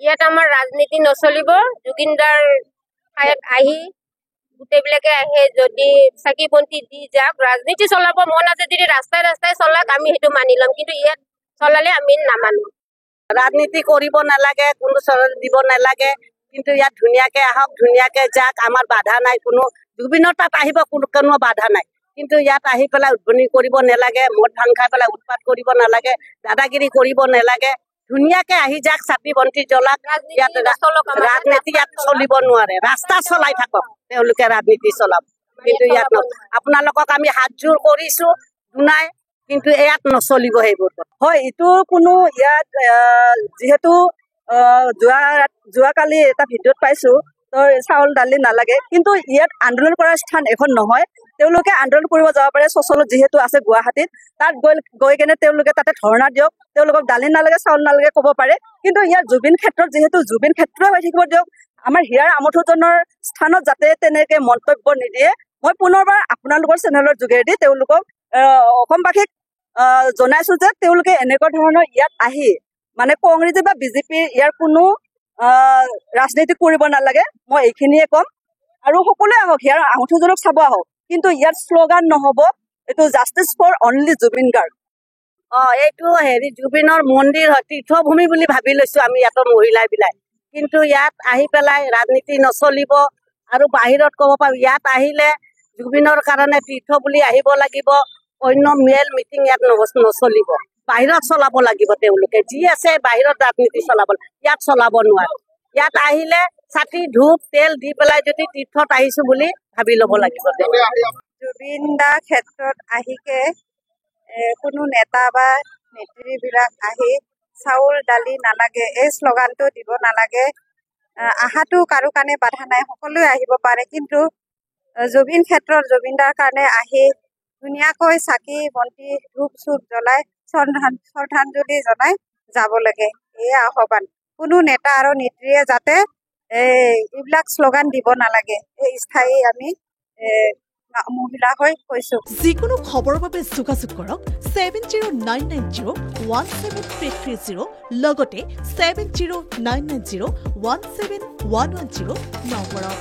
ইয়াত আমাৰ ৰাজনীতি নচলিব। জুবিনদাৰ ঠাইত আহি গোটেইবিলাকে আহে, যদি চাকি বন্তি দি যাওক। ৰাজনীতি চলাব মন আছে যদি ৰাস্তাই ৰাস্তাই চলাক, আমি সেইটো মানি ল'ম, কিন্তু ইয়াত চলালে আমি নামানো। ৰাজনীতি কৰিব নালাগে, কোনো চৰণ দিব নালাগে, কিন্তু ইয়াত ধুনীয়াকে আহক, ধুনীয়াকে যাক, আমাৰ বাধা নাই কোনো। জুবিনৰ তাত আহিব কোনো বাধা নাই, কিন্তু ইয়াত আহি পেলাই উদ্ভনি কৰিব নালাগে, মদ ভাং খাই পেলাই উৎপাত কৰিব নালাগে, দাদাগিৰি কৰিব নালাগে। ধুনীয়াকে আহি যাক, চাকি বন্তি জ্বলাক। ইয়াত ৰাজনীতি ইয়াত চলিব নোৱাৰে। ৰাস্তা চলাই থাকক, তেওঁলোকে ৰাজনীতি চলাব, কিন্তু ইয়াত আপোনালোকক আমি হাতযোৰ কৰিছো দুনাই, কিন্তু ইয়াত নচলিব সেইবোৰ। হয়, এইটো কোনো ইয়াত যিহেতু যোৱাকালি এটা ভিডিঅ'ত পাইছো, চাউল দালি নালাগে, কিন্তু ইয়াত আন্দোলন কৰাৰ স্থান এখন নহয়। তেওঁলোকে আন্দোলন কৰিব যাব পাৰে চচলত, যিহেতু আছে গুৱাহাটীত, তাত গৈ কেনে তেওঁলোকে তাতে ধৰ্ণা দিয়ক। তেওঁলোকক দালি নালাগে, চাউল নালাগে ক'ব পাৰে, কিন্তু ইয়াৰ জুবিন ক্ষেত্ৰত যিহেতু জুবিন ক্ষেত্ৰ হৈ থাকিব দিয়ক। আমাৰ হিয়াৰ আমঠুজনৰ স্থানত যাতে তেনেকে মন্তব্য নিদিয়ে, মই পুনৰবাৰ আপোনালোকৰ চেনেলৰ যোগেদি তেওঁলোকক অসমবাসীক জনাইছো যে তেওঁলোকে এনেকুৱা ধৰণৰ ইয়াত আহি মানে কংগ্ৰেছ বা বিজেপি ইয়াৰ কোনো ৰাজনীতি কৰিব নালাগে, মই এইখিনিয়ে ক'ম। আৰু সকলোৱে আহক, ইয়াৰ আমঠুজনক চাব আহক, কিন্তু ইয়াত শ্লোগান নহ'ব, এইটো justice for only Zubeen Garg. এইটো জুবিনৰ মন্দিৰ হয়, তীৰ্থভূমি বুলি ভাবি লৈছো আমি ইয়াতৰ মহিলাবিলাক, কিন্তু ইয়াত আহি পেলাই ৰাজনীতি নচলিব। আৰু বাহিৰত ক'ব পাৰো, ইয়াত আহিলে জুবিনৰ কাৰণে তীৰ্থ বুলি আহিব লাগিব, অন্য মেল মিটিং ইয়াত নচলিব। বাহিৰত চলাব লাগিব, তেওঁলোকে যি আছে বাহিৰত ৰাজনীতি চলাব, ইয়াত চলাব নোৱাৰে। ইয়াত আহিলে ছাতি ধূপ তেল দি পেলাই যদি তীৰ্থত আহিছো বুলি ভাবি ল'ব লাগিব। জুবিন দা ক্ষেত্ৰত আহিকে কোনো নেতা বা নেত্ৰীবিলাক আহি চাউল দালি নালাগে এই শ্লোগানটো দিব নালাগে। আহাটো কাৰো কাৰণে বাধা নাই, সকলোৱে আহিব পাৰে, কিন্তু জুবিন ক্ষেত্ৰত জুবিনদাৰ কাৰণে আহি ধুনীয়াকৈ চাকি বন্তি ধূপ চুপ জ্বলাই শ্ৰদ্ধাঞ্জলি জনাই যাব লাগে, এয়া আহ্বান। কোনো নেতা আৰু নেত্ৰীয়ে যাতে এইবিলাক শ্লোগান দিব নালাগে, এই স্থায়ী আমি মহিলা হৈ কৈছো। যিকোনো খবৰৰ বাবে যোগাযোগ কৰক 7099017330 লগতে 7099017110 নম্বৰত।